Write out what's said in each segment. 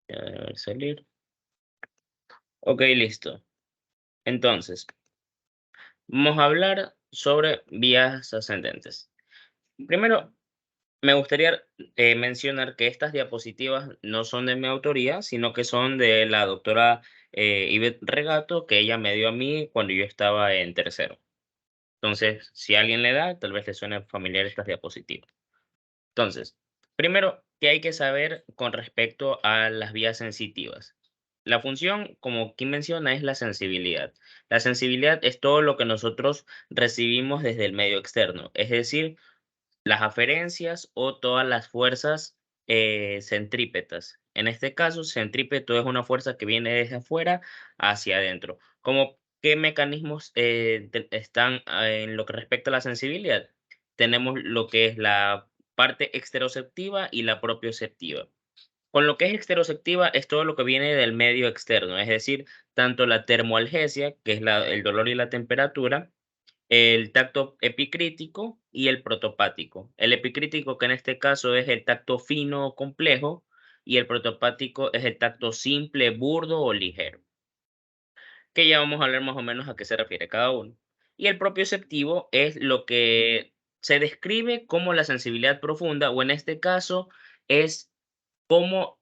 Ya debe salir. Ok, listo. Entonces, vamos a hablar sobre vías ascendentes. Primero, me gustaría mencionar que estas diapositivas no son de mi autoría, sino que son de la doctora Ivette Regato, que ella me dio a mí cuando yo estaba en tercero. Entonces, si a alguien le da, tal vez le suene familiar estas diapositivas. Entonces, primero, ¿qué hay que saber con respecto a las vías sensitivas? La función, como aquí menciona, es la sensibilidad. La sensibilidad es todo lo que nosotros recibimos desde el medio externo, es decir, las aferencias o todas las fuerzas centrípetas. En este caso, centrípeto es una fuerza que viene desde afuera hacia adentro. ¿Cómo qué mecanismos están en lo que respecta a la sensibilidad? Tenemos lo que es la parte exteroceptiva y la propioceptiva. Con lo que es exteroceptiva es todo lo que viene del medio externo, es decir, tanto la termoalgesia, que es el dolor y la temperatura, el tacto epicrítico y el protopático. El epicrítico, que en este caso es el tacto fino o complejo, y el protopático es el tacto simple, burdo o ligero, que ya vamos a hablar más o menos a qué se refiere cada uno. Y el propioceptivo es lo que se describe como la sensibilidad profunda, o en este caso es cómo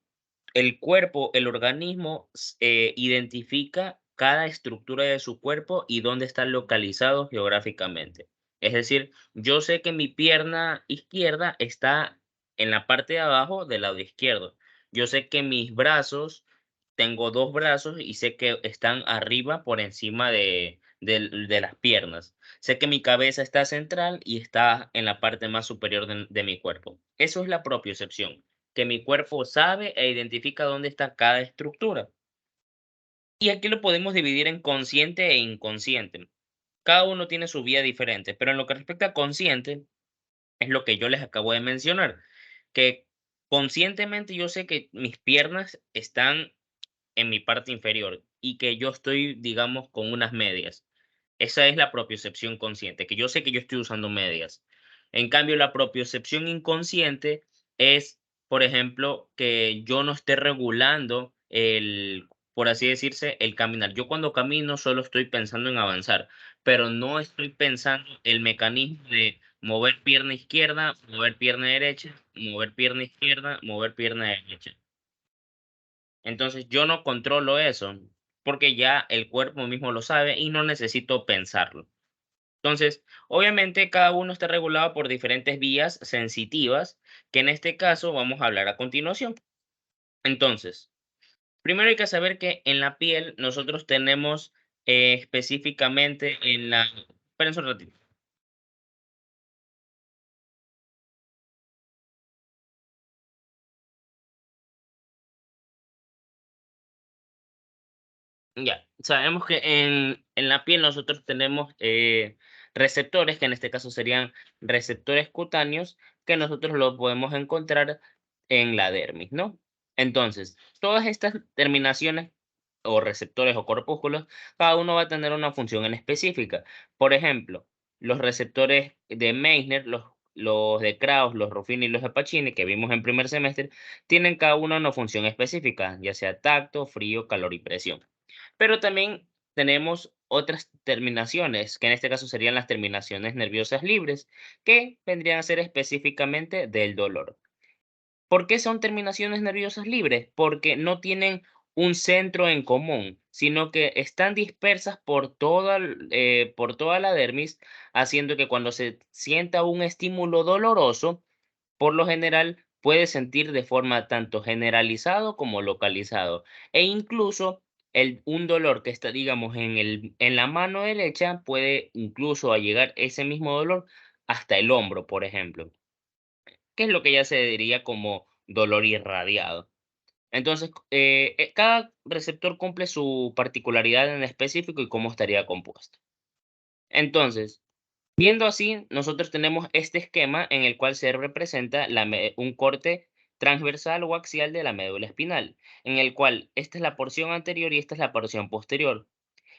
el cuerpo, el organismo, identifica cada estructura de su cuerpo y dónde está localizado geográficamente. Es decir, yo sé que mi pierna izquierda está en la parte de abajo del lado izquierdo. Yo sé que mis brazos, tengo 2 brazos y sé que están arriba por encima de las piernas. Sé que mi cabeza está central y está en la parte más superior de mi cuerpo. Eso es la propiocepción, que mi cuerpo sabe e identifica dónde está cada estructura. Y aquí lo podemos dividir en consciente e inconsciente. Cada uno tiene su vía diferente, pero en lo que respecta a consciente, es lo que yo les acabo de mencionar, que conscientemente yo sé que mis piernas están en mi parte inferior y que yo estoy, digamos, con unas medias. Esa es la propiocepción consciente, que yo sé que yo estoy usando medias. En cambio, la propiocepción inconsciente es, por ejemplo, que yo no esté regulando por así decirse, el caminar. Yo cuando camino solo estoy pensando en avanzar, pero no estoy pensando el mecanismo de mover pierna izquierda, mover pierna derecha, mover pierna izquierda, mover pierna derecha. Entonces yo no controlo eso, porque ya el cuerpo mismo lo sabe y no necesito pensarlo. Entonces, obviamente cada uno está regulado por diferentes vías sensitivas, que en este caso vamos a hablar a continuación. Entonces, primero hay que saber que en la piel nosotros tenemos específicamente en la... Espérense un ratito. Ya, sabemos que en la piel nosotros tenemos receptores, que en este caso serían receptores cutáneos, que nosotros los podemos encontrar en la dermis, ¿no? Entonces, todas estas terminaciones o receptores o corpúsculos, cada uno va a tener una función en específica. Por ejemplo, los receptores de Meissner, los de Krauss, los Ruffini y los de Pacini, que vimos en primer semestre, tienen cada uno una función específica, ya sea tacto, frío, calor y presión. Pero también tenemos otras terminaciones, que en este caso serían las terminaciones nerviosas libres, que vendrían a ser específicamente del dolor. ¿Por qué son terminaciones nerviosas libres? Porque no tienen un centro en común, sino que están dispersas por toda la dermis, haciendo que cuando se sienta un estímulo doloroso, por lo general puede sentir de forma tanto generalizado como localizado, e incluso un dolor que está, digamos, en la mano derecha puede incluso a llegar ese mismo dolor hasta el hombro, por ejemplo, que es lo que ya se diría como dolor irradiado. Entonces, cada receptor cumple su particularidad en específico y cómo estaría compuesto. Entonces, viendo así, nosotros tenemos este esquema en el cual se representa un corte transversal o axial de la médula espinal, en el cual esta es la porción anterior y esta es la porción posterior.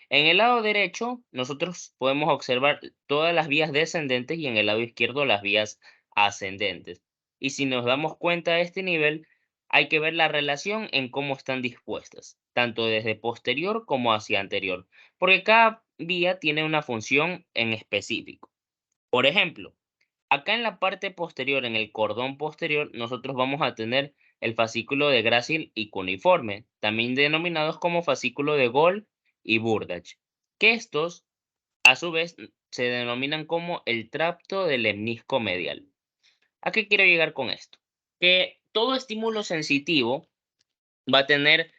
En el lado derecho, nosotros podemos observar todas las vías descendentes y en el lado izquierdo las vías ascendentes. Y si nos damos cuenta de este nivel, hay que ver la relación en cómo están dispuestas, tanto desde posterior como hacia anterior, porque cada vía tiene una función en específico. Por ejemplo, acá en la parte posterior, en el cordón posterior, nosotros vamos a tener el fascículo de Gracil y cuneiforme, también denominados como fascículo de Gall y Burdach, que estos, a su vez, se denominan como el tracto del lemnisco medial. ¿A qué quiero llegar con esto? Que todo estímulo sensitivo va a tener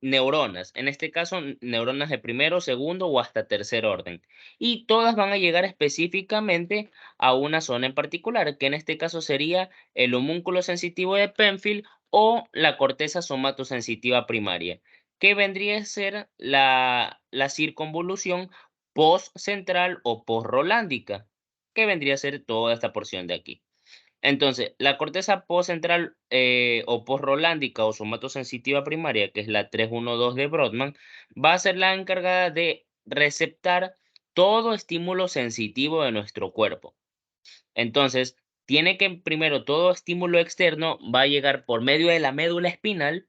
neuronas, en este caso neuronas de primero, segundo o hasta tercer orden. Y todas van a llegar específicamente a una zona en particular, que en este caso sería el homúnculo sensitivo de Penfield o la corteza somatosensitiva primaria, que vendría a ser la circunvolución postcentral o postrolándica, que vendría a ser toda esta porción de aquí. Entonces, la corteza postcentral o postrolándica o somatosensitiva primaria, que es la 312 de Brodmann, va a ser la encargada de receptar todo estímulo sensitivo de nuestro cuerpo. Entonces, tiene que primero todo estímulo externo va a llegar por medio de la médula espinal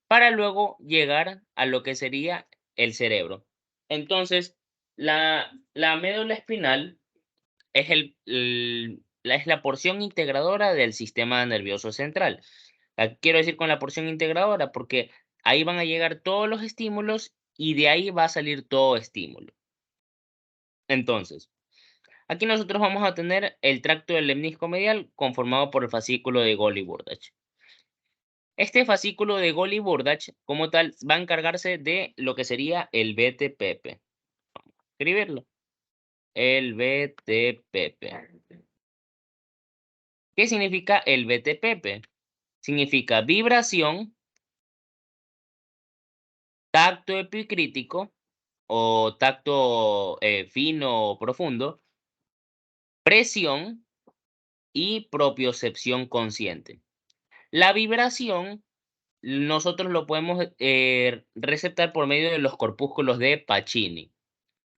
para luego llegar a lo que sería el cerebro. Entonces, la médula espinal es es la porción integradora del sistema nervioso central. Quiero decir con la porción integradora? Porque ahí van a llegar todos los estímulos y de ahí va a salir todo estímulo. Entonces, aquí nosotros vamos a tener el tracto del lemnisco medial conformado por el fascículo de Golgi-Burdach. Este fascículo de Golgi-Burdach, como tal, va a encargarse de lo que sería el BTPP. Vamos a escribirlo. El BTPP. ¿Qué significa el BTPP? Significa vibración, tacto epicrítico o tacto fino o profundo, presión y propiocepción consciente. La vibración nosotros lo podemos receptar por medio de los corpúsculos de Pacini.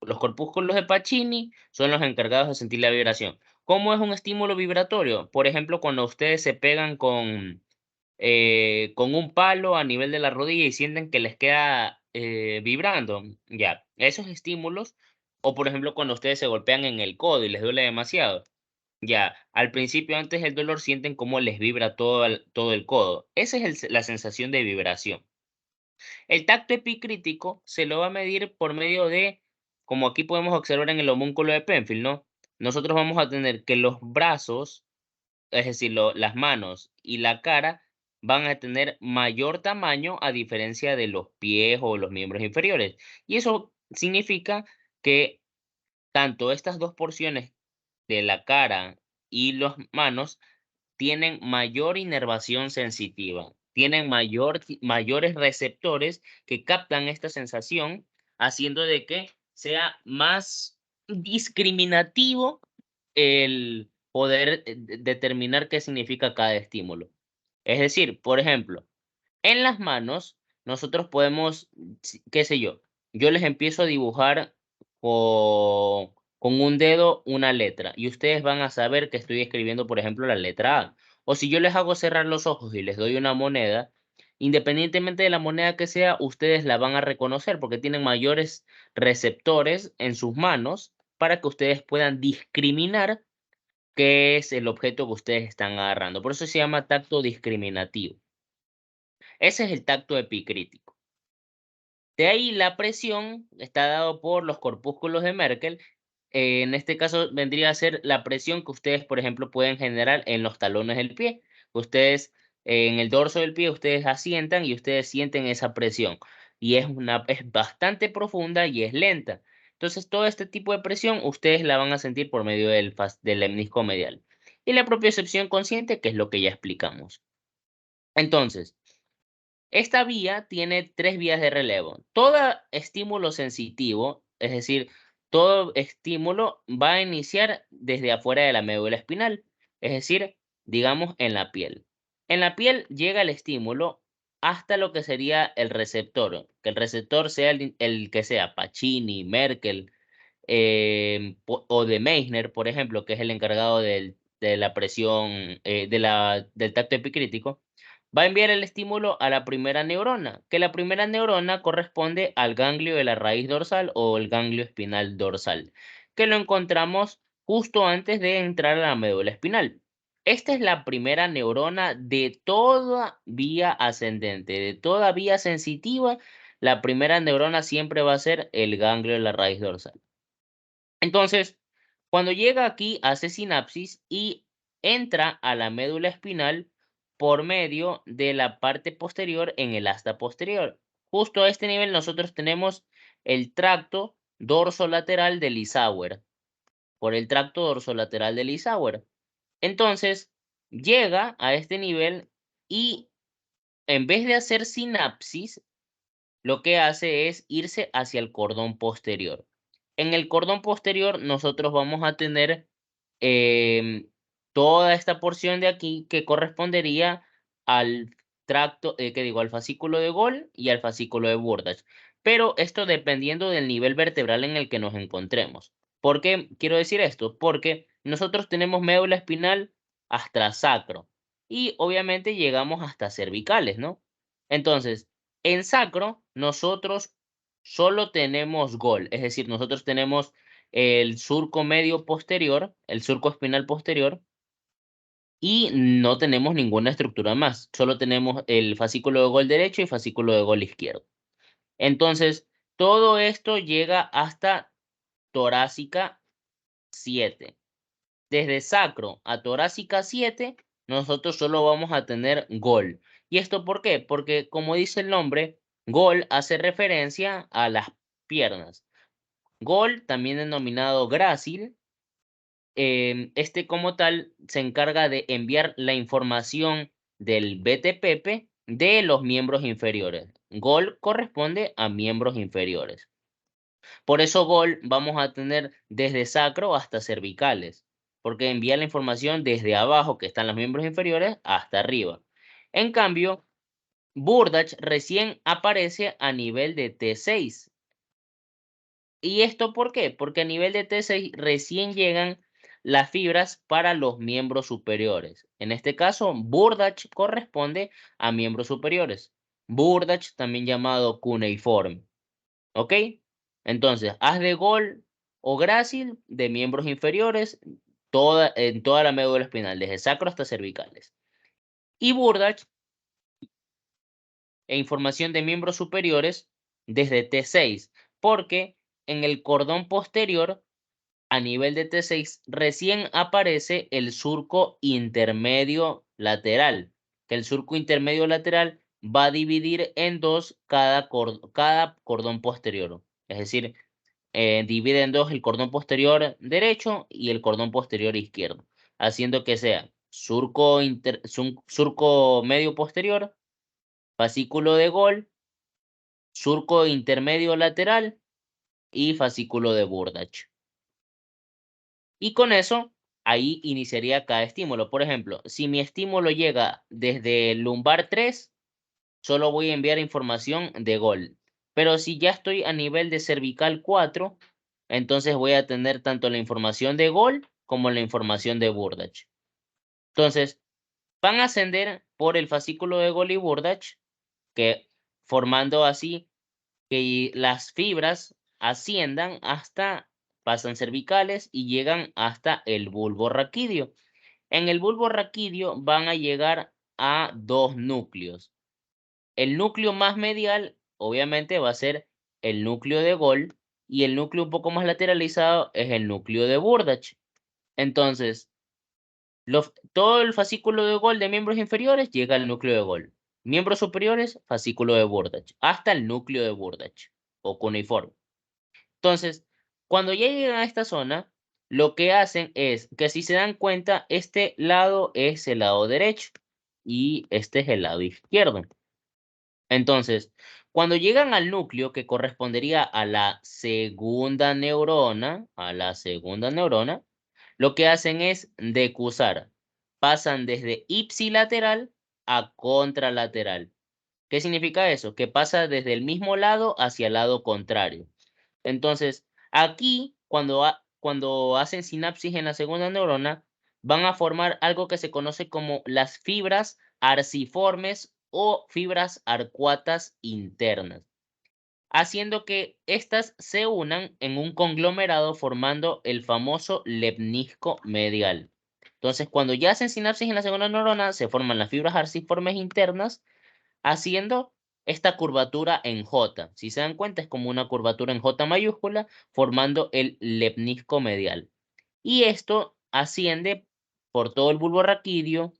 Los corpúsculos de Pacini son los encargados de sentir la vibración. ¿Cómo es un estímulo vibratorio? Por ejemplo, cuando ustedes se pegan con un palo a nivel de la rodilla y sienten que les queda vibrando, ya, esos estímulos, o por ejemplo cuando ustedes se golpean en el codo y les duele demasiado, ya, al principio antes del dolor sienten cómo les vibra todo el codo. Esa es la sensación de vibración. El tacto epicrítico se lo va a medir por medio de, como aquí podemos observar en el homúnculo de Penfield, ¿no? Nosotros vamos a tener que los brazos, es decir, las manos y la cara van a tener mayor tamaño a diferencia de los pies o los miembros inferiores. Y eso significa que tanto estas dos porciones de la cara y las manos tienen mayor inervación sensitiva, tienen mayores receptores que captan esta sensación, haciendo de que sea más discriminativo el poder determinar qué significa cada estímulo. Es decir, por ejemplo, en las manos nosotros podemos, qué sé yo les empiezo a dibujar con un dedo una letra y ustedes van a saber que estoy escribiendo, por ejemplo, la letra A. O si yo les hago cerrar los ojos y les doy una moneda, independientemente de la moneda que sea, ustedes la van a reconocer porque tienen mayores receptores en sus manos para que ustedes puedan discriminar qué es el objeto que ustedes están agarrando. Por eso se llama tacto discriminativo. Ese es el tacto epicrítico. De ahí la presión está dado por los corpúsculos de Merkel. En este caso vendría a ser la presión que ustedes, por ejemplo, pueden generar en los talones del pie. Ustedes, en el dorso del pie, ustedes asientan y ustedes sienten esa presión. Y es bastante profunda y es lenta. Entonces, todo este tipo de presión ustedes la van a sentir por medio del lemnisco medial. Y la propiocepción consciente, que es lo que ya explicamos. Entonces, esta vía tiene tres vías de relevo. Todo estímulo sensitivo, es decir, todo estímulo va a iniciar desde afuera de la médula espinal, es decir, digamos en la piel. En la piel llega el estímulo hasta lo que sería el receptor, que el receptor sea el que sea Pacini, Merkel o de Meissner, por ejemplo, que es el encargado de la presión, del tacto epicrítico. va a enviar el estímulo a la primera neurona, que la primera neurona corresponde al ganglio de la raíz dorsal o el ganglio espinal dorsal, que lo encontramos justo antes de entrar a la médula espinal. Esta es la primera neurona de toda vía ascendente, de toda vía sensitiva. La primera neurona siempre va a ser el ganglio de la raíz dorsal. Entonces, cuando llega aquí, hace sinapsis y entra a la médula espinal por medio de la parte posterior en el asta posterior. Justo a este nivel nosotros tenemos el tracto dorsolateral de Lissauer, por el tracto dorsolateral de Lissauer. Entonces, llega a este nivel y en vez de hacer sinapsis, lo que hace es irse hacia el cordón posterior. En el cordón posterior nosotros vamos a tener toda esta porción de aquí que correspondería al tracto, al fascículo de Gol y al fascículo de Burdach. Pero esto dependiendo del nivel vertebral en el que nos encontremos. ¿Por qué quiero decir esto? Porque nosotros tenemos médula espinal hasta sacro y obviamente llegamos hasta cervicales, ¿no? Entonces, en sacro nosotros solo tenemos Gol, es decir, nosotros tenemos el surco medio posterior, el surco espinal posterior, y no tenemos ninguna estructura más. Solo tenemos el fascículo de Gol derecho y fascículo de Gol izquierdo. Entonces, todo esto llega hasta torácica 7. Desde sacro a torácica 7, nosotros solo vamos a tener Gol. ¿Y esto por qué? Porque, como dice el nombre, Gol hace referencia a las piernas. Gol, también denominado grácil, este como tal se encarga de enviar la información del BTPP de los miembros inferiores. Gol corresponde a miembros inferiores. Por eso Gol vamos a tener desde sacro hasta cervicales, porque envía la información desde abajo, que están los miembros inferiores, hasta arriba. En cambio, Burdach recién aparece a nivel de T6. ¿Y esto por qué? Porque a nivel de T6 recién llegan las fibras para los miembros superiores. En este caso, Burdach corresponde a miembros superiores. Burdach, también llamado cuneiforme. ¿Ok? Entonces, haz de Gol o grácil de miembros inferiores en toda la médula espinal, desde sacro hasta cervicales. Y Burdach e información de miembros superiores desde T6, porque en el cordón posterior a nivel de T6 recién aparece el surco intermedio lateral, que el surco intermedio lateral va a dividir en dos cada cordón posterior. Es decir, divide en dos el cordón posterior derecho y el cordón posterior izquierdo, haciendo que sea surco medio posterior, fascículo de Gol, surco intermedio lateral y fascículo de Burdach. Y con eso, ahí iniciaría cada estímulo. Por ejemplo, si mi estímulo llega desde el lumbar 3, solo voy a enviar información de Gol. Pero si ya estoy a nivel de cervical 4, entonces voy a tener tanto la información de Gol como la información de Burdach. Entonces, van a ascender por el fascículo de Gol y Burdach, que formando así que las fibras asciendan hasta, pasan cervicales y llegan hasta el bulbo raquídeo. En el bulbo raquídeo van a llegar a dos núcleos. El núcleo más medial, obviamente, va a ser el núcleo de Gol y el núcleo un poco más lateralizado es el núcleo de Burdach. Entonces, todo el fascículo de Gol de miembros inferiores llega al núcleo de Gol. Miembros superiores, fascículo de Burdach, hasta el núcleo de Burdach o cuneiforme. Entonces, cuando ya llegan a esta zona, lo que hacen es que si se dan cuenta, este lado es el lado derecho y este es el lado izquierdo. Entonces, cuando llegan al núcleo que correspondería a la segunda neurona, lo que hacen es decusar. Pasan desde ipsilateral a contralateral. ¿Qué significa eso? Que pasa desde el mismo lado hacia el lado contrario. Entonces, aquí, cuando hacen sinapsis en la segunda neurona, van a formar algo que se conoce como las fibras arciformes o fibras arcuatas internas, haciendo que éstas se unan en un conglomerado formando el famoso lemnisco medial. Entonces, cuando ya hacen sinapsis en la segunda neurona, se forman las fibras arciformes internas, haciendo esta curvatura en J. Si se dan cuenta, es como una curvatura en J mayúscula, formando el lemnisco medial. Y esto asciende por todo el bulbo raquídeo,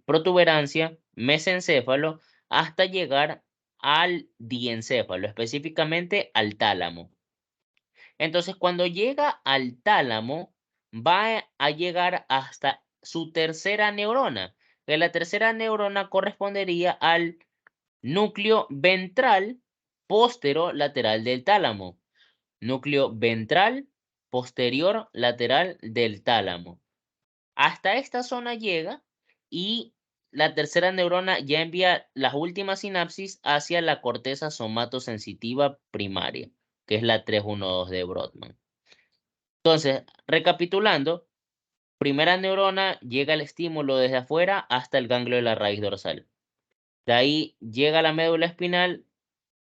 protuberancia, mesencéfalo, hasta llegar al diencéfalo, específicamente al tálamo. Entonces, cuando llega al tálamo, va a llegar hasta su tercera neurona, que la tercera neurona correspondería al núcleo ventral posterolateral del tálamo. Núcleo ventral posterior lateral del tálamo. Hasta esta zona llega y la tercera neurona ya envía las últimas sinapsis hacia la corteza somatosensitiva primaria, que es la 312 de Brodmann. Entonces, recapitulando, primera neurona llega el estímulo desde afuera hasta el ganglio de la raíz dorsal. De ahí llega a la médula espinal,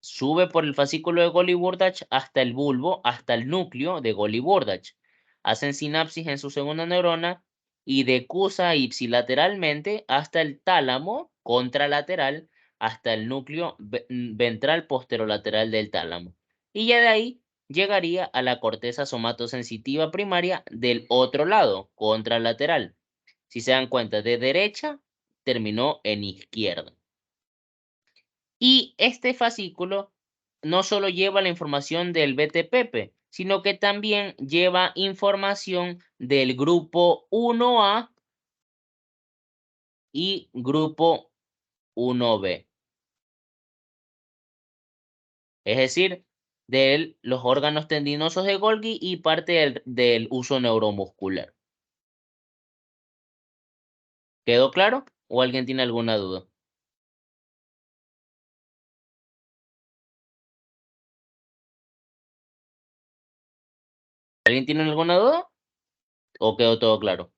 sube por el fascículo de Golgi-Burdach hasta el bulbo, hasta el núcleo de Golgi-Burdach. Hacen sinapsis en su segunda neurona y decusa ipsilateralmente hasta el tálamo contralateral, hasta el núcleo ventral posterolateral del tálamo. Y ya de ahí llegaría a la corteza somatosensitiva primaria del otro lado, contralateral. Si se dan cuenta, de derecha terminó en izquierda. Y este fascículo no solo lleva la información del BTPP, sino que también lleva información del grupo 1A y grupo 1B. Es decir, de los órganos tendinosos de Golgi y parte del uso neuromuscular. ¿Quedó claro? ¿O alguien tiene alguna duda? ¿Alguien tiene alguna duda? ¿O quedó todo claro?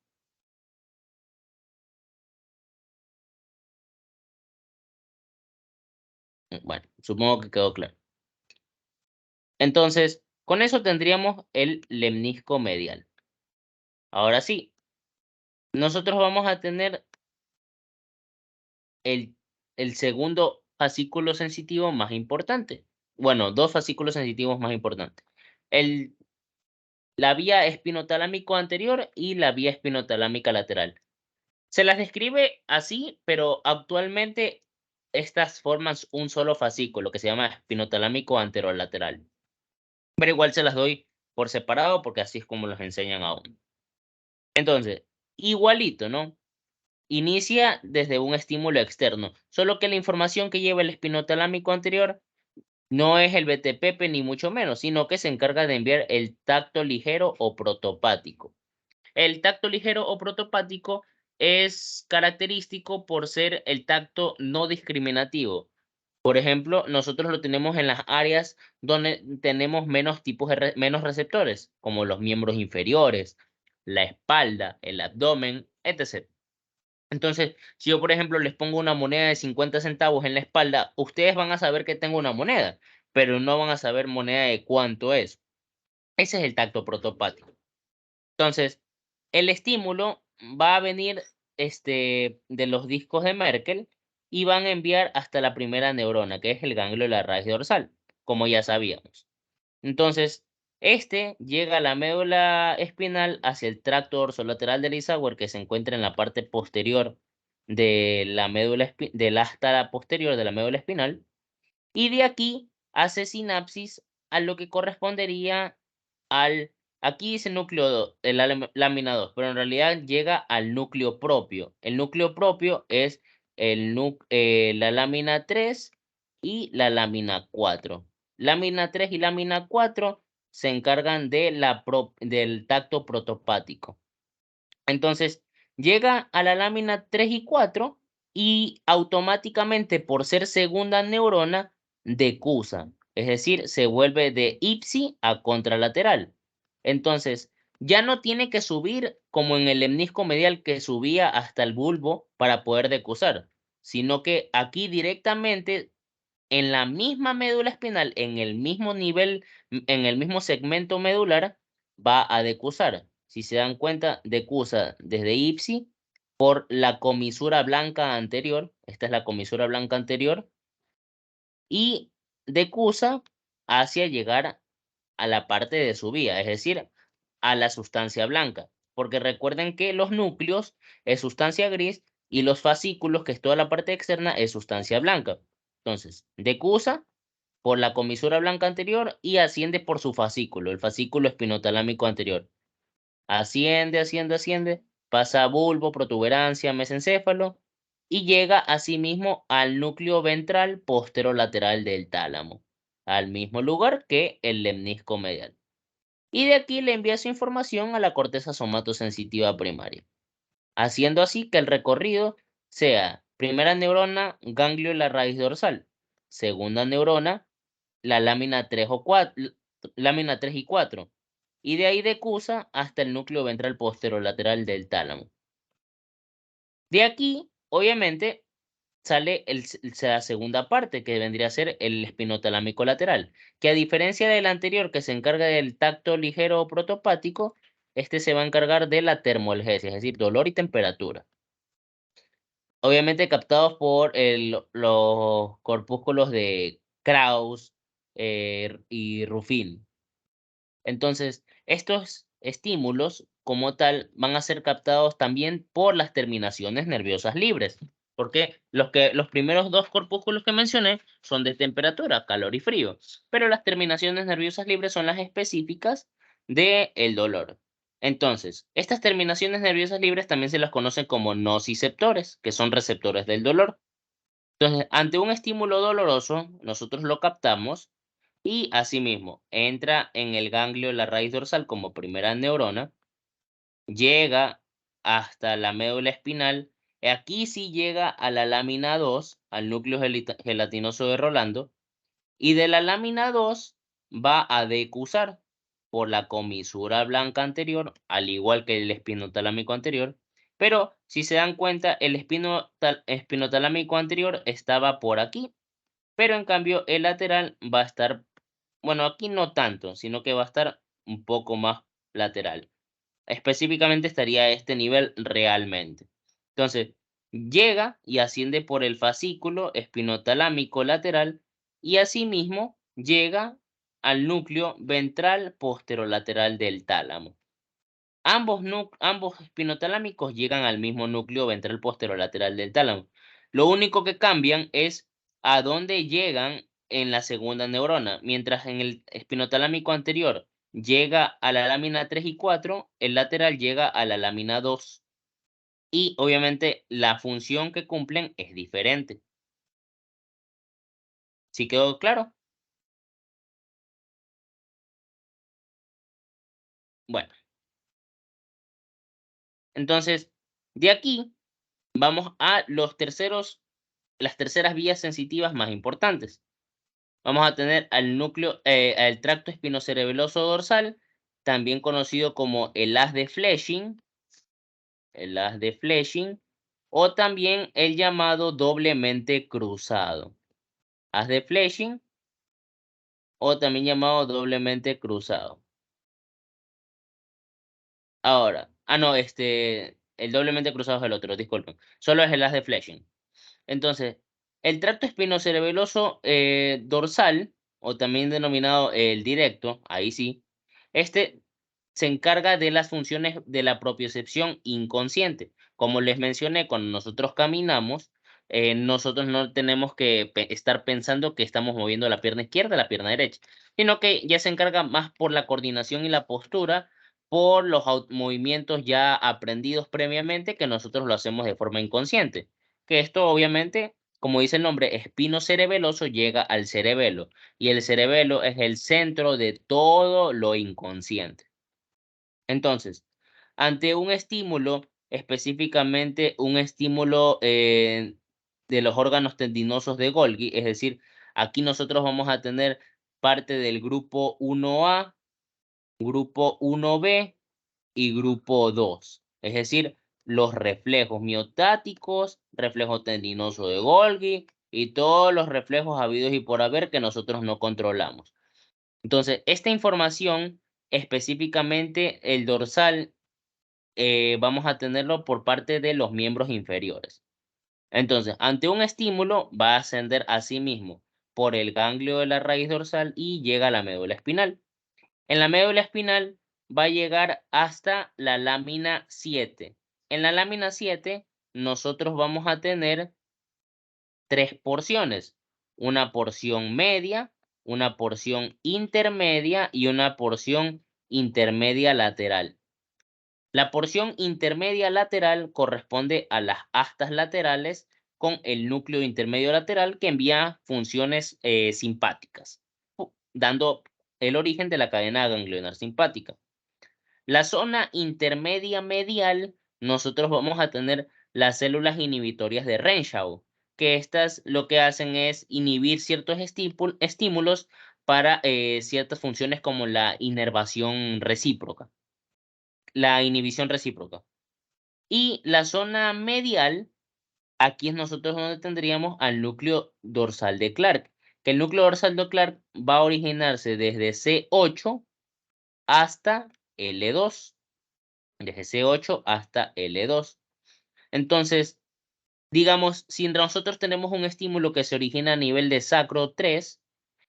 Bueno, supongo que quedó claro. Entonces, con eso tendríamos el lemnisco medial. Ahora sí, nosotros vamos a tener el, el segundo fascículo sensitivo más importante. Bueno, dos fascículos sensitivos más importantes. La vía espinotalámico anterior y la vía espinotalámica lateral. Se las describe así, pero actualmente estas forman un solo fascículo que se llama espinotalámico anterolateral. Pero igual se las doy por separado porque así es como los enseñan aún. Entonces, igualito, ¿no? Inicia desde un estímulo externo, solo que la información que lleva el espinotalámico anterior no es el BTPP ni mucho menos, sino que se encarga de enviar el tacto ligero o protopático. El tacto ligero o protopático es característico por ser el tacto no discriminativo. Por ejemplo, nosotros lo tenemos en las áreas donde tenemos menos tipos de menos receptores, como los miembros inferiores, la espalda, el abdomen, etc. Entonces, si yo, por ejemplo, les pongo una moneda de 50 centavos en la espalda, ustedes van a saber que tengo una moneda, pero no van a saber moneda de cuánto es. Ese es el tacto protopático. Entonces, el estímulo va a venir de los discos de Merkel y van a enviar hasta la primera neurona, que es el ganglio de la raíz dorsal, como ya sabíamos. Entonces, este llega a la médula espinal hacia el tracto dorsolateral del Isauer, que se encuentra en la parte posterior de la médula del asta posterior de la médula espinal, y de aquí hace sinapsis a lo que correspondería al, aquí dice núcleo, la lámina 2, pero en realidad llega al núcleo propio. El núcleo propio es la lámina 3 y la lámina 4. Lámina 3 y lámina 4 se encargan de del tacto protopático. Entonces, llega a la lámina 3 y 4 y automáticamente, por ser segunda neurona, decusa. Es decir, se vuelve de ipsi a contralateral. Entonces, ya no tiene que subir como en el lemnisco medial que subía hasta el bulbo para poder decusar, sino que aquí directamente en la misma médula espinal, en el mismo nivel, en el mismo segmento medular, va a decusar. Si se dan cuenta, decusa desde ipsi por la comisura blanca anterior, esta es la comisura blanca anterior, y decusa hacia llegar a la parte de su vía, es decir, a la sustancia blanca. Porque recuerden que los núcleos es sustancia gris y los fascículos, que es toda la parte externa, es sustancia blanca. Entonces, decusa por la comisura blanca anterior y asciende por su fascículo, el fascículo espinotalámico anterior. Asciende, asciende, asciende, pasa a bulbo, protuberancia, mesencéfalo y llega asimismo al núcleo ventral posterolateral del tálamo, al mismo lugar que el lemnisco medial. Y de aquí le envía su información a la corteza somatosensitiva primaria, haciendo así que el recorrido sea primera neurona, ganglio y la raíz dorsal, segunda neurona, la lámina 3 o 4, lámina 3 y 4, y de ahí decusa hasta el núcleo ventral posterolateral del tálamo. De aquí, obviamente, sale la segunda parte, que vendría a ser el espinotalámico lateral, que a diferencia del anterior, que se encarga del tacto ligero o protopático, este se va a encargar de la termolgesia, es decir, dolor y temperatura. Obviamente captados por los corpúsculos de Krauss y Ruffin. Entonces, estos estímulos como tal van a ser captados también por las terminaciones nerviosas libres, porque los primeros dos corpúsculos que mencioné son de temperatura, calor y frío, pero las terminaciones nerviosas libres son las específicas del dolor. Entonces, estas terminaciones nerviosas libres también se las conocen como nociceptores, que son receptores del dolor. Entonces, ante un estímulo doloroso, nosotros lo captamos y asimismo entra en el ganglio de la raíz dorsal como primera neurona, llega hasta la médula espinal, y aquí sí llega a la lámina 2, al núcleo gelatinoso de Rolando, y de la lámina 2 va a decusar por la comisura blanca anterior, al igual que el espinotalámico anterior, pero si se dan cuenta, el espinotalámico anterior estaba por aquí, pero en cambio el lateral va a estar, bueno, aquí no tanto, sino que va a estar un poco más lateral. Específicamente estaría a este nivel realmente. Entonces, llega y asciende por el fascículo espinotalámico lateral y asimismo llega al núcleo ventral posterolateral del tálamo. Ambos espinotalámicos llegan al mismo núcleo ventral posterolateral del tálamo. Lo único que cambian es a dónde llegan en la segunda neurona. Mientras en el espinotalámico anterior llega a la lámina 3 y 4, el lateral llega a la lámina 2. Y obviamente la función que cumplen es diferente. ¿Sí quedó claro? Bueno, entonces de aquí vamos a las terceras vías sensitivas más importantes. Vamos a tener al núcleo, al tracto espinocerebeloso dorsal, también conocido como el haz de Fleming, o también el llamado doblemente cruzado. Haz de Fleming o también llamado doblemente cruzado. Ahora, no, el doblemente cruzado es el otro, disculpen. Solo es el haz de Fleming. Entonces, el tracto espinocerebeloso dorsal, o también denominado el directo, ahí sí, este se encarga de las funciones de la propiocepción inconsciente. Como les mencioné, cuando nosotros caminamos, nosotros no tenemos que estar pensando que estamos moviendo la pierna izquierda, la pierna derecha, sino que ya se encarga más por la coordinación y la postura, por los movimientos ya aprendidos previamente, que nosotros lo hacemos de forma inconsciente, que esto obviamente, como dice el nombre, espinocerebeloso llega al cerebelo, y el cerebelo es el centro de todo lo inconsciente. Entonces, ante un estímulo, específicamente un estímulo de los órganos tendinosos de Golgi, es decir, aquí nosotros vamos a tener parte del grupo 1A, grupo 1B y grupo 2. Es decir, los reflejos miotáticos, reflejo tendinoso de Golgi y todos los reflejos habidos y por haber que nosotros no controlamos. Entonces, esta información, específicamente el dorsal, vamos a tenerlo por parte de los miembros inferiores. Entonces, ante un estímulo, va a ascender a sí mismo por el ganglio de la raíz dorsal y llega a la médula espinal. En la médula espinal va a llegar hasta la lámina 7. En la lámina 7, nosotros vamos a tener tres porciones: una porción media, una porción intermedia y una porción intermedia lateral. La porción intermedia lateral corresponde a las astas laterales con el núcleo intermedio lateral que envía funciones simpáticas, dando el origen de la cadena ganglionar simpática. La zona intermedia medial, nosotros vamos a tener las células inhibitorias de Renshaw, que estas lo que hacen es inhibir ciertos estímulos para ciertas funciones como la inervación recíproca, la inhibición recíproca. Y la zona medial, aquí es nosotros donde tendríamos al núcleo dorsal de Clark, que el núcleo dorsal de Clark va a originarse desde C8 hasta L2, desde C8 hasta L2. Entonces, digamos, si nosotros tenemos un estímulo que se origina a nivel de sacro 3,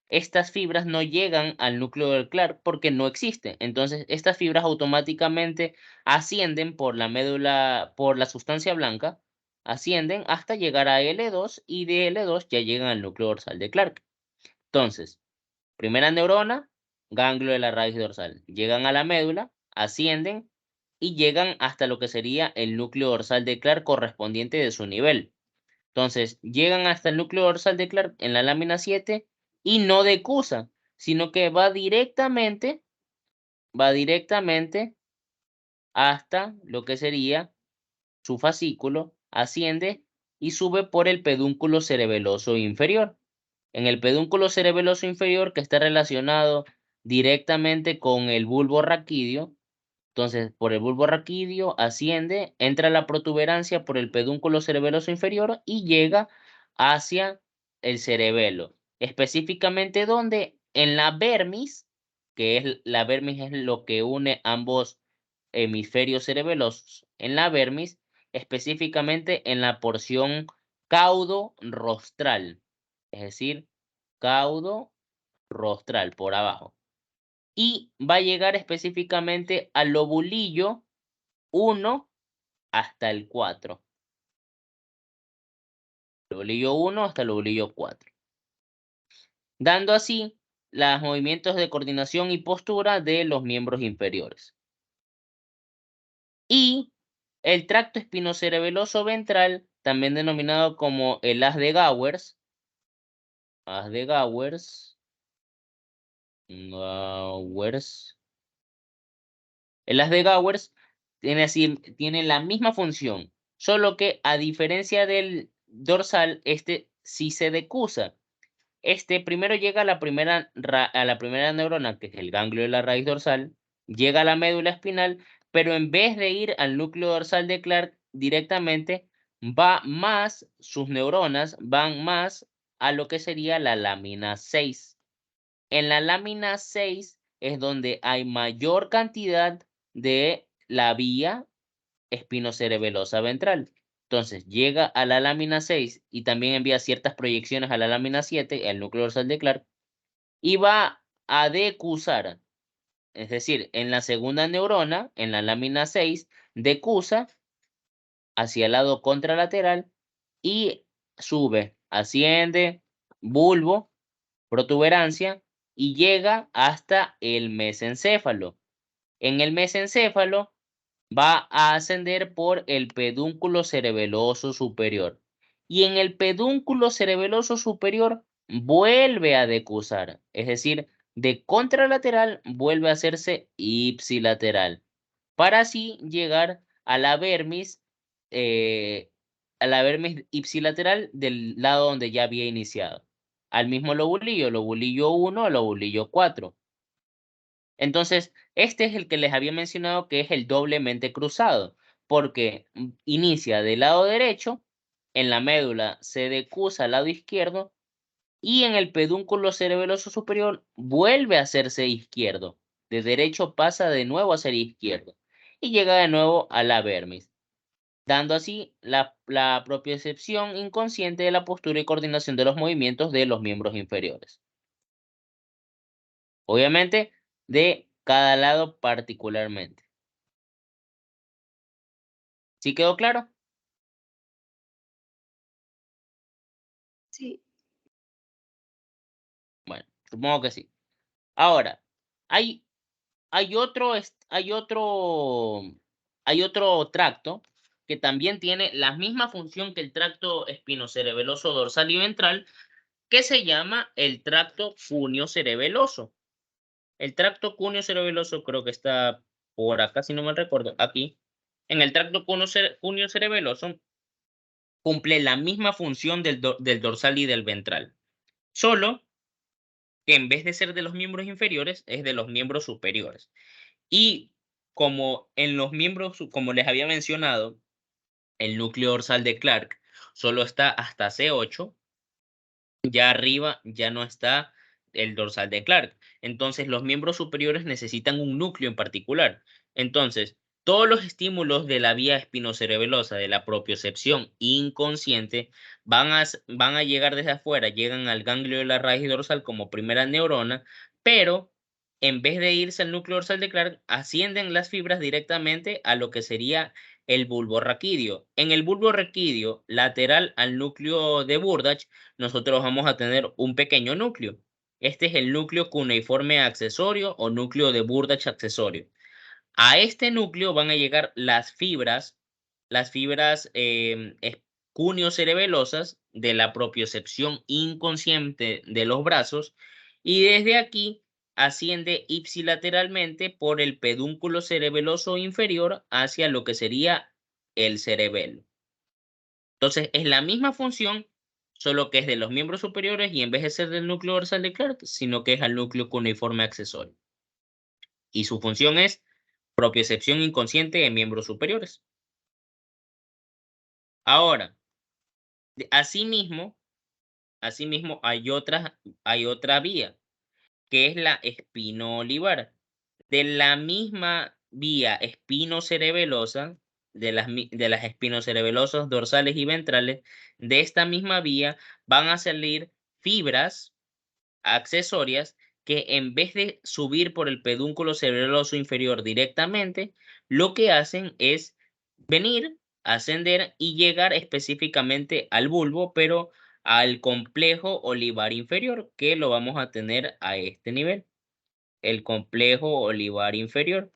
estas fibras no llegan al núcleo del Clark porque no existe. Entonces, estas fibras automáticamente ascienden por la médula, por la sustancia blanca, ascienden hasta llegar a L2 y de L2 ya llegan al núcleo dorsal de Clark. Entonces, primera neurona, ganglio de la raíz dorsal. Llegan a la médula, ascienden y llegan hasta lo que sería el núcleo dorsal de Clark correspondiente de su nivel. Entonces, llegan hasta el núcleo dorsal de Clark en la lámina 7 y no decusa, sino que va directamente hasta lo que sería su fascículo, asciende y sube por el pedúnculo cerebeloso inferior. En el pedúnculo cerebeloso inferior, que está relacionado directamente con el bulbo raquídeo, entonces por el bulbo raquídeo asciende, entra la protuberancia por el pedúnculo cerebeloso inferior y llega hacia el cerebelo. Específicamente donde en la vermis, que es la vermis es lo que une ambos hemisferios cerebelosos, en la vermis, específicamente en la porción caudo rostral, es decir, caudo rostral por abajo. Y va a llegar específicamente al lobulillo 1 hasta el 4. Lobulillo 1 hasta el lobulillo 4. Dando así los movimientos de coordinación y postura de los miembros inferiores. Y el tracto espinocerebeloso ventral, también denominado como el haz de Gowers, el haz de Gowers tiene la misma función, solo que a diferencia del dorsal, este sí se decusa. Este primero llega a a la primera neurona, que es el ganglio de la raíz dorsal, llega a la médula espinal, pero en vez de ir al núcleo dorsal de Clark directamente, sus neuronas van más a lo que sería la lámina 6. En la lámina 6 es donde hay mayor cantidad de la vía espinocerebelosa ventral. Entonces llega a la lámina 6 y también envía ciertas proyecciones a la lámina 7, el núcleo dorsal de Clark, y va a decusar. Es decir, en la segunda neurona, en la lámina 6, decusa hacia el lado contralateral y sube, asciende, bulbo, protuberancia y llega hasta el mesencéfalo. En el mesencéfalo va a ascender por el pedúnculo cerebeloso superior. Y en el pedúnculo cerebeloso superior vuelve a decusar, es decir, de contralateral vuelve a hacerse ipsilateral, para así llegar eh, a la vermis ipsilateral del lado donde ya había iniciado, al mismo lobulillo 1 lobulillo 4. Entonces, este es el que les había mencionado que es el doblemente cruzado, porque inicia del lado derecho, en la médula se decusa al lado izquierdo y en el pedúnculo cerebeloso superior vuelve a hacerse izquierdo. De derecho pasa de nuevo a ser izquierdo y llega de nuevo a la vermis, dando así la propiocepción inconsciente de la postura y coordinación de los movimientos de los miembros inferiores. Obviamente, de cada lado particularmente. ¿Sí quedó claro? Sí. Bueno, supongo que sí. Ahora, hay, hay otro tracto que también tiene la misma función que el tracto espinocerebeloso dorsal y ventral, que se llama el tracto cuneo-cerebeloso. El tracto cuneo-cerebeloso creo que está por acá, si no me recuerdo, aquí. En el tracto cuneo-cerebeloso cumple la misma función del dorsal y del ventral, solo que en vez de ser de los miembros inferiores, es de los miembros superiores. Y como en los miembros, como les había mencionado, el núcleo dorsal de Clark solo está hasta C8, ya arriba ya no está el dorsal de Clark. Entonces, los miembros superiores necesitan un núcleo en particular. Entonces, todos los estímulos de la vía espinocerebelosa, de la propiocepción inconsciente, van a llegar desde afuera, llegan al ganglio de la raíz dorsal como primera neurona, pero en vez de irse al núcleo dorsal de Clark, ascienden las fibras directamente a lo que sería el bulbo raquídeo. En el bulbo raquídeo, lateral al núcleo de Burdach, nosotros vamos a tener un pequeño núcleo. Este es el núcleo cuneiforme accesorio o núcleo de Burdach accesorio. A este núcleo van a llegar las fibras cuneo-cerebelosas de la propiocepción inconsciente de los brazos, y desde aquí asciende ipsilateralmente por el pedúnculo cerebeloso inferior hacia lo que sería el cerebelo. Entonces, es la misma función, solo que es de los miembros superiores y en vez de ser del núcleo dorsal de Clark, sino que es al núcleo cuneiforme accesorio. Y su función es propiocepción inconsciente en miembros superiores. Ahora, asimismo, hay otra vía, que es la espino-olivar. De la misma vía espinocerebelosa, de las espinocerebelosas dorsales y ventrales, de esta misma vía van a salir fibras accesorias que en vez de subir por el pedúnculo cerebeloso inferior directamente, lo que hacen es venir, ascender y llegar específicamente al bulbo, pero al complejo olivar inferior, que lo vamos a tener a este nivel, el complejo olivar inferior,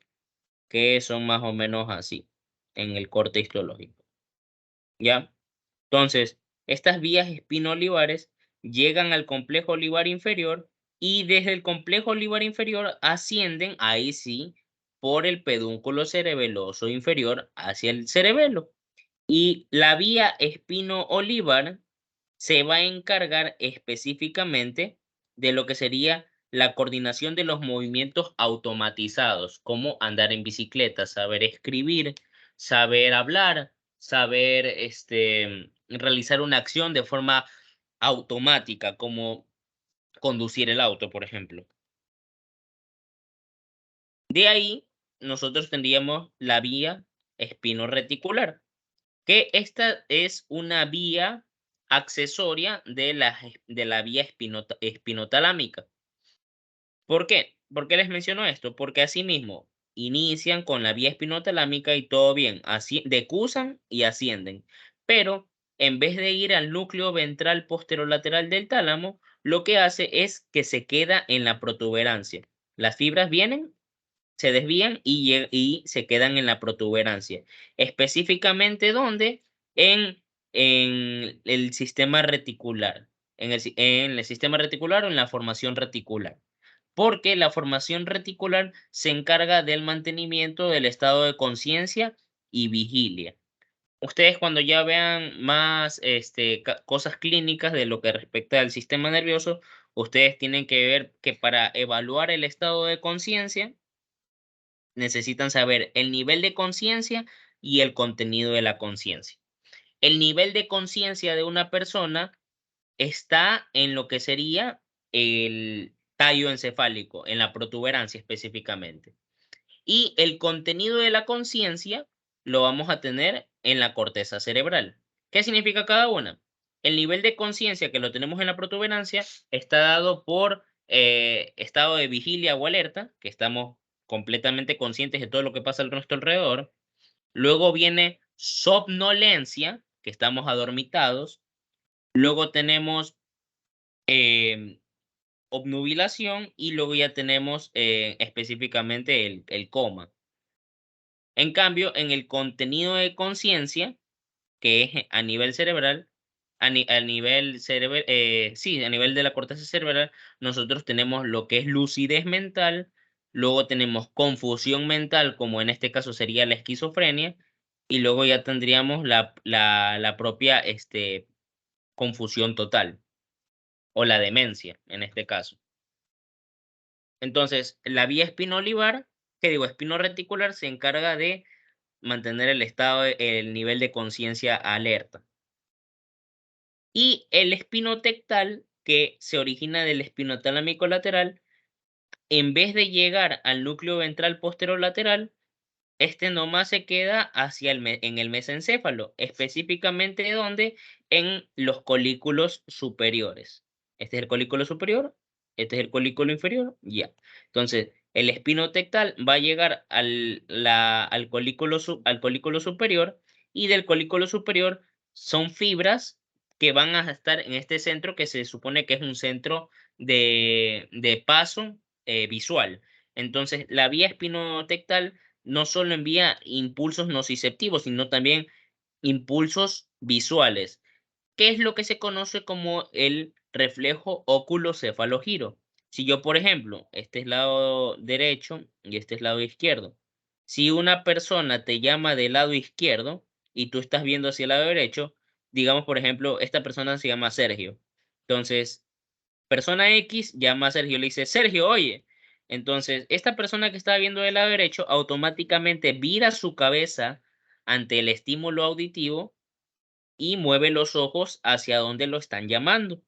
que son más o menos así en el corte histológico. ¿Ya? Entonces, estas vías espino-olivares llegan al complejo olivar inferior y desde el complejo olivar inferior ascienden, ahí sí, por el pedúnculo cerebeloso inferior hacia el cerebelo. Y la vía espino-olivar se va a encargar específicamente de lo que sería la coordinación de los movimientos automatizados, como andar en bicicleta, saber escribir, saber hablar, saber realizar una acción de forma automática, como conducir el auto, por ejemplo. De ahí, nosotros tendríamos la vía espinoreticular, que esta es una vía accesoria de la vía espinotalámica. ¿Por qué? ¿Por qué les menciono esto? Porque asimismo inician con la vía espinotalámica y todo bien, así decusan y ascienden, pero en vez de ir al núcleo ventral posterolateral del tálamo, lo que hace es que se queda en la protuberancia. Las fibras vienen, se desvían y se quedan en la protuberancia. Específicamente, ¿dónde? En el sistema reticular. En el sistema reticular o en la formación reticular. Porque la formación reticular se encarga del mantenimiento del estado de conciencia y vigilia. Ustedes cuando ya vean más cosas clínicas de lo que respecta al sistema nervioso, ustedes tienen que ver que para evaluar el estado de conciencia, necesitan saber el nivel de conciencia y el contenido de la conciencia. El nivel de conciencia de una persona está en lo que sería el tallo encefálico, en la protuberancia específicamente. Y el contenido de la conciencia lo vamos a tener en la corteza cerebral. ¿Qué significa cada una? El nivel de conciencia que lo tenemos en la protuberancia está dado por estado de vigilia o alerta, que estamos completamente conscientes de todo lo que pasa a nuestro alrededor. Luego viene somnolencia, que estamos adormitados. Luego tenemos em, obnubilación y luego ya tenemos específicamente el coma. En cambio, en el contenido de conciencia, que es a nivel cerebral, sí, a nivel de la corteza cerebral, nosotros tenemos lo que es lucidez mental, luego tenemos confusión mental, como en este caso sería la esquizofrenia, y luego ya tendríamos la propia confusión total, o la demencia, en este caso. Entonces, la vía espinolibar, que digo, espino-reticular, se encarga de mantener el nivel de conciencia alerta. Y el espinotectal, que se origina del espinotalámico lateral, en vez de llegar al núcleo ventral posterolateral, este nomás se queda en el mesencéfalo, específicamente donde en los colículos superiores. Este es el colículo superior, este es el colículo inferior, ya. Entonces, el espinotectal va a llegar al colículo superior y del colículo superior son fibras que van a estar en este centro que se supone que es un centro de paso visual. Entonces, la vía espinotectal no solo envía impulsos nociceptivos, sino también impulsos visuales. ¿Qué es lo que se conoce como el reflejo óculo-cefalogiro? Si yo, por ejemplo, este es lado derecho y este es lado izquierdo. Si una persona te llama del lado izquierdo y tú estás viendo hacia el lado derecho, digamos, por ejemplo, esta persona se llama Sergio. Entonces, persona X llama a Sergio, le dice, Sergio, oye. Entonces, esta persona que está viendo del lado derecho automáticamente vira su cabeza ante el estímulo auditivo y mueve los ojos hacia donde lo están llamando.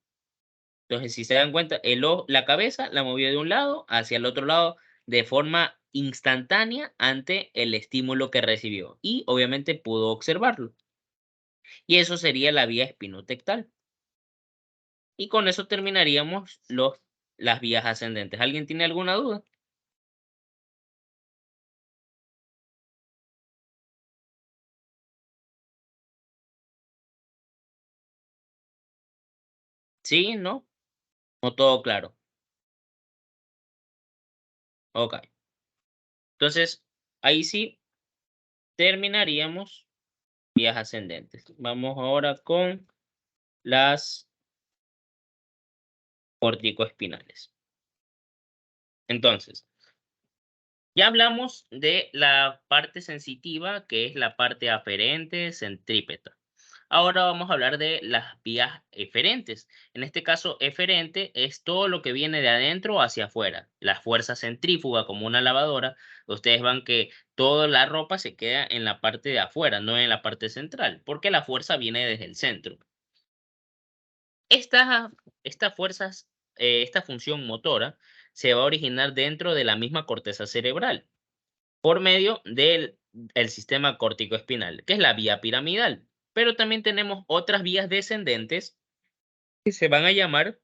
Entonces, si se dan cuenta, la cabeza la movió de un lado hacia el otro lado de forma instantánea ante el estímulo que recibió y obviamente pudo observarlo. Y eso sería la vía espinotectal. Y con eso terminaríamos las vías ascendentes. ¿Alguien tiene alguna duda? Sí, ¿no? No todo claro. Ok. Entonces, ahí sí terminaríamos vías ascendentes. Vamos ahora con las corticoespinales. Entonces, ya hablamos de la parte sensitiva, que es la parte aferente, centrípeta. Ahora vamos a hablar de las vías eferentes. En este caso, eferente es todo lo que viene de adentro hacia afuera. La fuerza centrífuga, como una lavadora, ustedes van que toda la ropa se queda en la parte de afuera, no en la parte central, porque la fuerza viene desde el centro. Estas, estas fuerzas, esta función motora se va a originar dentro de la misma corteza cerebral por medio del el sistema córtico-espinal, que es la vía piramidal. Pero también tenemos otras vías descendentes que se van a llamar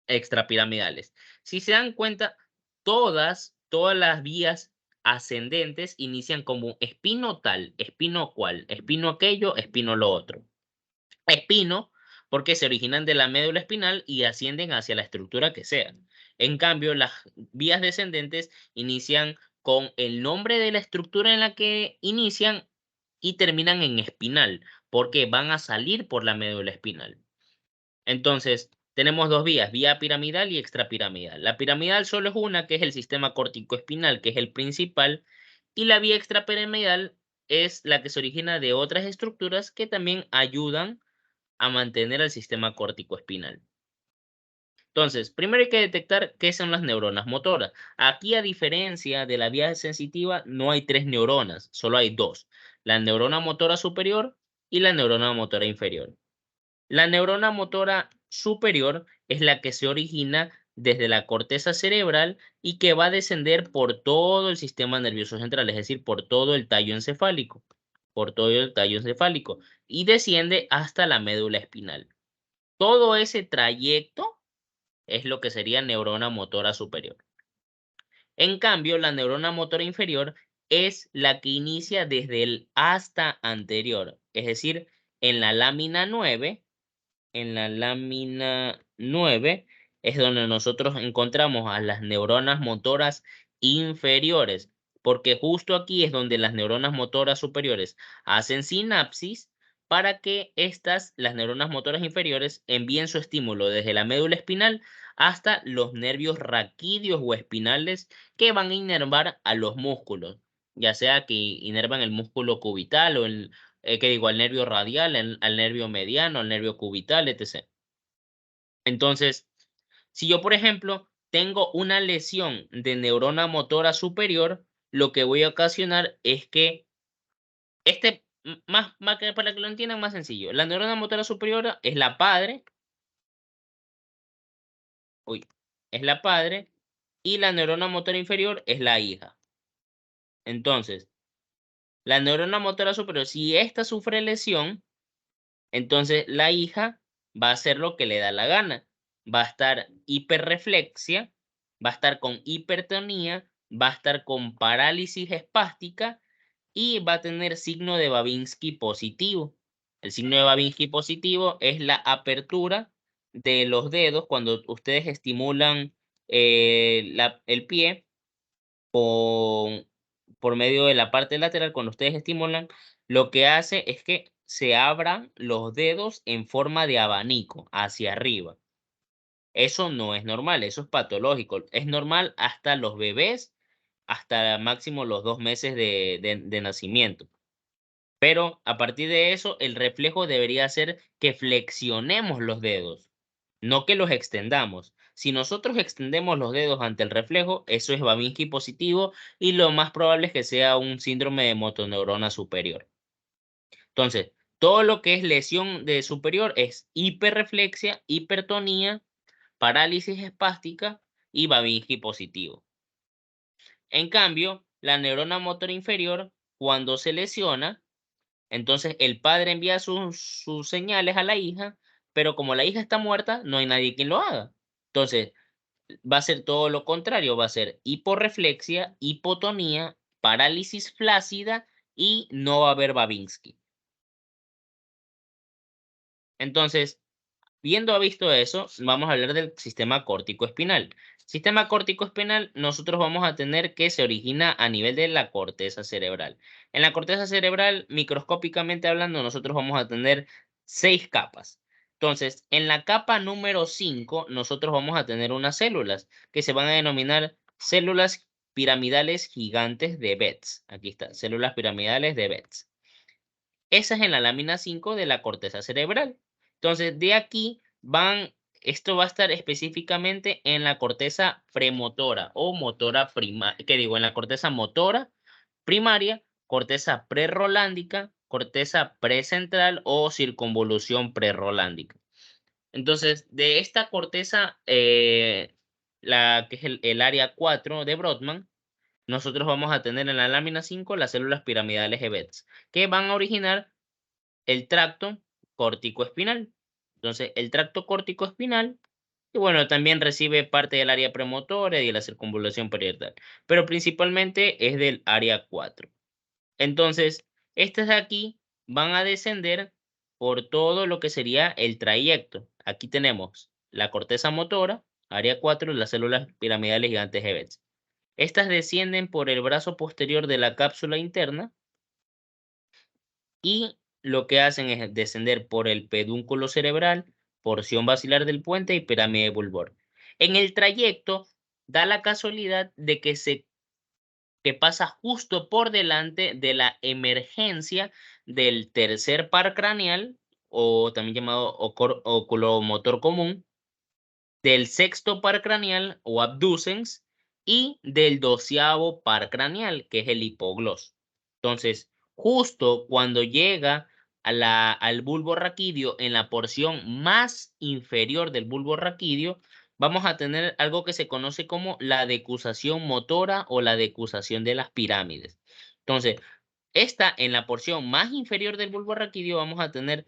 extrapiramidales. Si se dan cuenta, todas las vías ascendentes inician como espino tal, espino cual, espino aquello, espino lo otro. Espino porque se originan de la médula espinal y ascienden hacia la estructura que sea. En cambio, las vías descendentes inician con el nombre de la estructura en la que inician y terminan en espinal, porque van a salir por la médula espinal. Entonces, tenemos dos vías, vía piramidal y extrapiramidal. La piramidal solo es una, que es el sistema córtico-espinal, que es el principal, y la vía extrapiramidal es la que se origina de otras estructuras que también ayudan a mantener el sistema córtico-espinal. Entonces, primero hay que detectar qué son las neuronas motoras. Aquí, a diferencia de la vía sensitiva, no hay tres neuronas, solo hay dos. la neurona motora superior y la neurona motora inferior. La neurona motora superior es la que se origina desde la corteza cerebral y que va a descender por todo el sistema nervioso central, es decir, por todo el tallo encefálico, y desciende hasta la médula espinal. Todo ese trayecto es lo que sería neurona motora superior. En cambio, la neurona motora inferior es la que inicia desde el asta anterior, es decir, en la lámina 9. En la lámina 9 es donde nosotros encontramos a las neuronas motoras inferiores, porque justo aquí es donde las neuronas motoras superiores hacen sinapsis para que las neuronas motoras inferiores, envíen su estímulo desde la médula espinal hasta los nervios raquídeos o espinales que van a inervar a los músculos, ya sea que inervan el músculo cubital o al nervio radial, al nervio mediano, al nervio cubital, etc. Entonces, si yo, por ejemplo, tengo una lesión de neurona motora superior, lo que voy a ocasionar es que para que lo entiendan más sencillo, la neurona motora superior es la padre, es la padre, y la neurona motora inferior es la hija. Entonces, la neurona motora superior, si esta sufre lesión, entonces la hija va a hacer lo que le da la gana. Va a estar hiperreflexia, va a estar con hipertonía, va a estar con parálisis espástica y va a tener signo de Babinski positivo. El signo de Babinski positivo es la apertura de los dedos cuando ustedes estimulan el pie por, por medio de la parte lateral. Cuando ustedes estimulan, lo que hace es que se abran los dedos en forma de abanico hacia arriba. Eso no es normal, eso es patológico. Es normal hasta los bebés, hasta máximo los 2 meses de nacimiento. Pero a partir de eso, el reflejo debería ser que flexionemos los dedos, no que los extendamos. Si nosotros extendemos los dedos ante el reflejo, eso es Babinski positivo y lo más probable es que sea un síndrome de motoneurona superior. Entonces, todo lo que es lesión de superior es hiperreflexia, hipertonía, parálisis espástica y Babinski positivo. En cambio, la neurona motora inferior, cuando se lesiona, entonces el padre envía sus señales a la hija, pero como la hija está muerta, no hay nadie quien lo haga. Entonces, va a ser todo lo contrario, va a ser hiporreflexia, hipotonía, parálisis flácida y no va a haber Babinski. Entonces, visto eso, vamos a hablar del sistema córtico espinal. Sistema córtico espinal, nosotros vamos a tener que se origina a nivel de la corteza cerebral. En la corteza cerebral, microscópicamente hablando, nosotros vamos a tener 6 capas. Entonces, en la capa número 5, nosotros vamos a tener unas células que se van a denominar células piramidales gigantes de Betz. Aquí está, células piramidales de Betz. Esa es en la lámina 5 de la corteza cerebral. Entonces, de aquí esto va a estar específicamente en la corteza premotora o motora primaria, en la corteza motora primaria, corteza prerolándica, corteza precentral o circunvolución prerolándica. Entonces, de esta corteza, la que es el área 4 de Brodmann, nosotros vamos a tener en la lámina 5 las células piramidales de Betz, que van a originar el tracto córtico-espinal. Entonces, el tracto córtico-espinal, y bueno, también recibe parte del área premotora y de la circunvalación parietal, pero principalmente es del área 4. Entonces, estas de aquí van a descender por todo lo que sería el trayecto. Aquí tenemos la corteza motora, área 4, las células piramidales gigantes de Betz. Estas descienden por el brazo posterior de la cápsula interna y lo que hacen es descender por el pedúnculo cerebral, porción basilar del puente y pirámide bulbar. En el trayecto da la casualidad de que pasa justo por delante de la emergencia del tercer par craneal, o también llamado oculomotor común, del sexto par craneal o abducens y del 12º par craneal, que es el hipoglós. Entonces, justo cuando llega al bulbo raquídeo, en la porción más inferior del bulbo raquídeo, vamos a tener algo que se conoce como la decusación motora o la decusación de las pirámides. Entonces, en la porción más inferior del bulbo raquídeo vamos a tener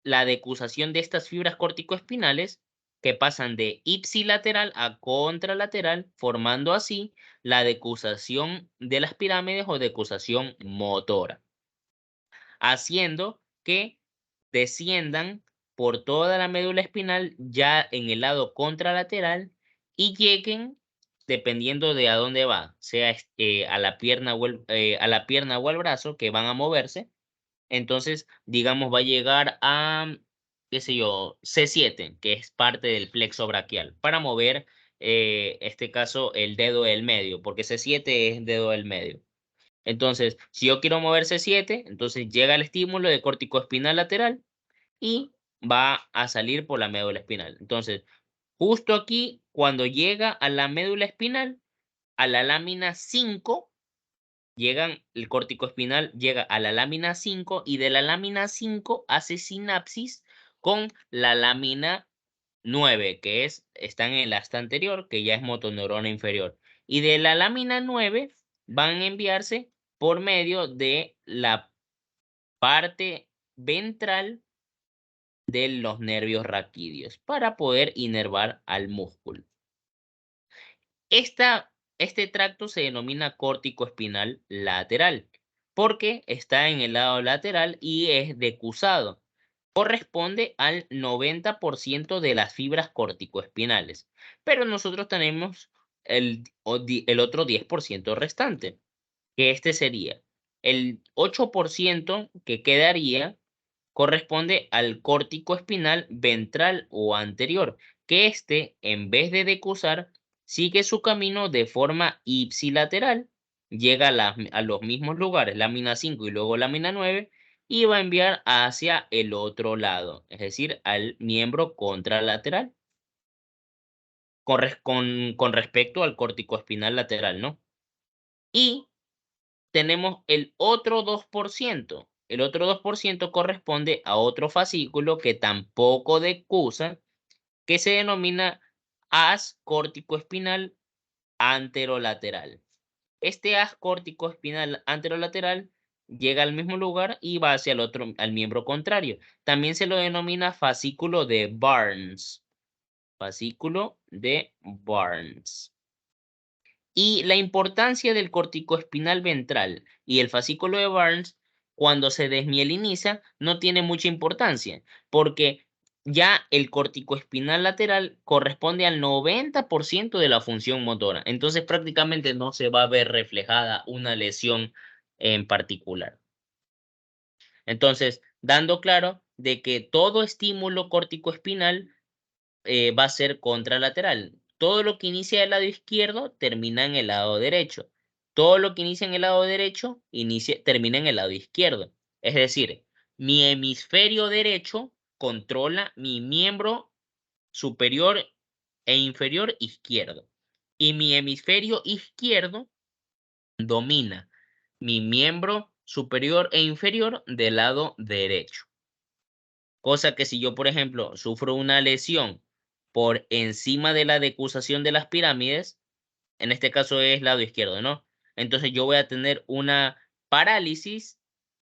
la decusación de estas fibras corticoespinales que pasan de ipsilateral a contralateral, formando así la decusación de las pirámides o decusación motora, haciendo que desciendan por toda la médula espinal ya en el lado contralateral y lleguen, dependiendo de a dónde va, sea a la pierna a la pierna o al brazo, que van a moverse. Entonces, digamos, va a llegar a, qué sé yo, C7, que es parte del plexo braquial, para mover, este caso, el dedo del medio, porque C7 es dedo del medio. Entonces, si yo quiero mover C7, entonces llega el estímulo de corticoespinal lateral y va a salir por la médula espinal. Entonces, justo aquí, cuando llega a la médula espinal, a la lámina 5, el corticoespinal llega a la lámina 5 y de la lámina 5 hace sinapsis con la lámina 9, que está en el asta anterior, que ya es motoneurona inferior. Y de la lámina 9 van a enviarse por medio de la parte ventral de los nervios raquídeos para poder inervar al músculo. Este tracto se denomina córtico espinal lateral porque está en el lado lateral y es decusado. Corresponde al 90% de las fibras corticoespinales, pero nosotros tenemos el otro 10% restante, que este sería el 8% que quedaría corresponde al córtico espinal ventral o anterior, que en vez de decusar, sigue su camino de forma ipsilateral, llega a los mismos lugares, lámina 5 y luego lámina 9, y va a enviar hacia el otro lado, es decir, al miembro contralateral, con respecto al córtico espinal lateral, ¿no? Y tenemos el otro 2%. El otro 2% corresponde a otro fascículo que tampoco decusa, que se denomina haz córtico-espinal anterolateral. Este haz córtico-espinal anterolateral llega al mismo lugar y va hacia al miembro contrario. También se lo denomina fascículo de Barnes. Fascículo de Barnes. Y la importancia del corticoespinal ventral y el fascículo de Barnes cuando se desmieliniza no tiene mucha importancia, porque ya el corticoespinal lateral corresponde al 90% de la función motora. Entonces prácticamente no se va a ver reflejada una lesión en particular. Entonces, dando claro de que todo estímulo corticoespinal va a ser contralateral. Todo lo que inicia del lado izquierdo termina en el lado derecho. Todo lo que inicia en el lado derecho termina en el lado izquierdo. Es decir, mi hemisferio derecho controla mi miembro superior e inferior izquierdo. Y mi hemisferio izquierdo domina mi miembro superior e inferior del lado derecho. Cosa que si yo, por ejemplo, sufro una lesión por encima de la decusación de las pirámides, en este caso es lado izquierdo, ¿no? Entonces yo voy a tener una parálisis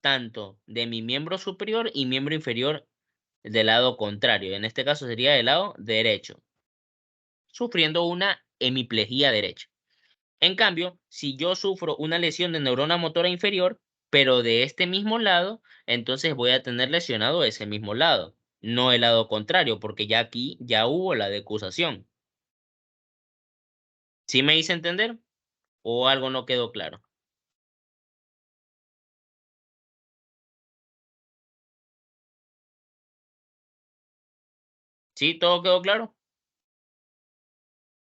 tanto de mi miembro superior y miembro inferior del lado contrario. En este caso sería del lado derecho, sufriendo una hemiplegia derecha. En cambio, si yo sufro una lesión de neurona motora inferior, pero de este mismo lado, entonces voy a tener lesionado ese mismo lado, no el lado contrario, porque ya aquí ya hubo la decusación. ¿Sí me hice entender? ¿O algo no quedó claro? ¿Sí? ¿Todo quedó claro?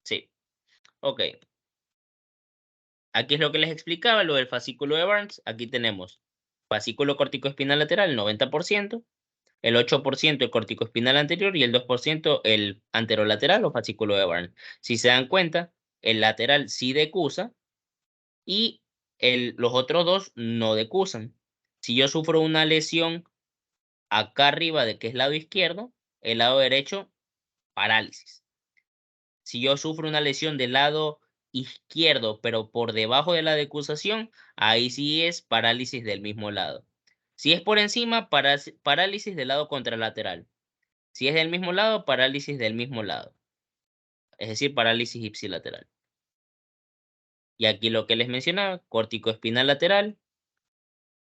Sí. Ok. Aquí es lo que les explicaba, lo del fascículo de Barnes. Aquí tenemos fascículo corticoespinal lateral, 90%. El 8% el corticoespinal anterior y el 2% el anterolateral o fascículo de Barnes. Si se dan cuenta, el lateral sí decusa y los otros dos no decusan. Si yo sufro una lesión acá arriba de que es lado izquierdo, el lado derecho, parálisis. Si yo sufro una lesión del lado izquierdo, pero por debajo de la decusación, ahí sí es parálisis del mismo lado. Si es por encima, parálisis del lado contralateral. Si es del mismo lado, parálisis del mismo lado. Es decir, parálisis ipsilateral. Y aquí lo que les mencionaba, corticoespinal lateral,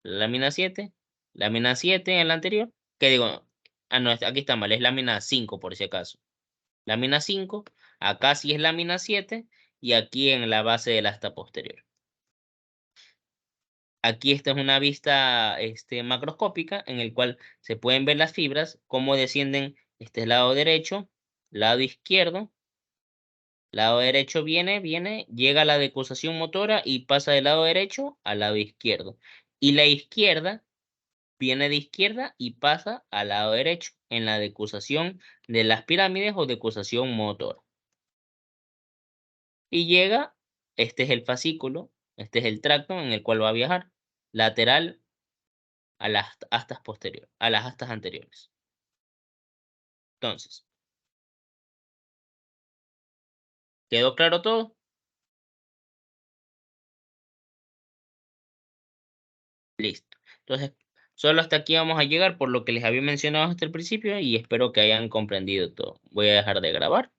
lámina 7 en la anterior. ¿Qué digo? Ah, no, aquí está mal, es lámina 5 por si acaso. Lámina 5, acá sí es lámina 7 y aquí en la base del asta posterior. Aquí esta es una vista macroscópica en el cual se pueden ver las fibras, cómo descienden este lado derecho, lado izquierdo. Lado derecho viene, llega a la decusación motora y pasa del lado derecho al lado izquierdo. Y la izquierda viene de izquierda y pasa al lado derecho en la decusación de las pirámides o decusación motora. Y llega, este es el fascículo, este es el tracto en el cual va a viajar, lateral a las astas posteriores, a las astas anteriores. Entonces, ¿quedó claro todo? Listo. Entonces, solo hasta aquí vamos a llegar por lo que les había mencionado hasta el principio y espero que hayan comprendido todo. Voy a dejar de grabar.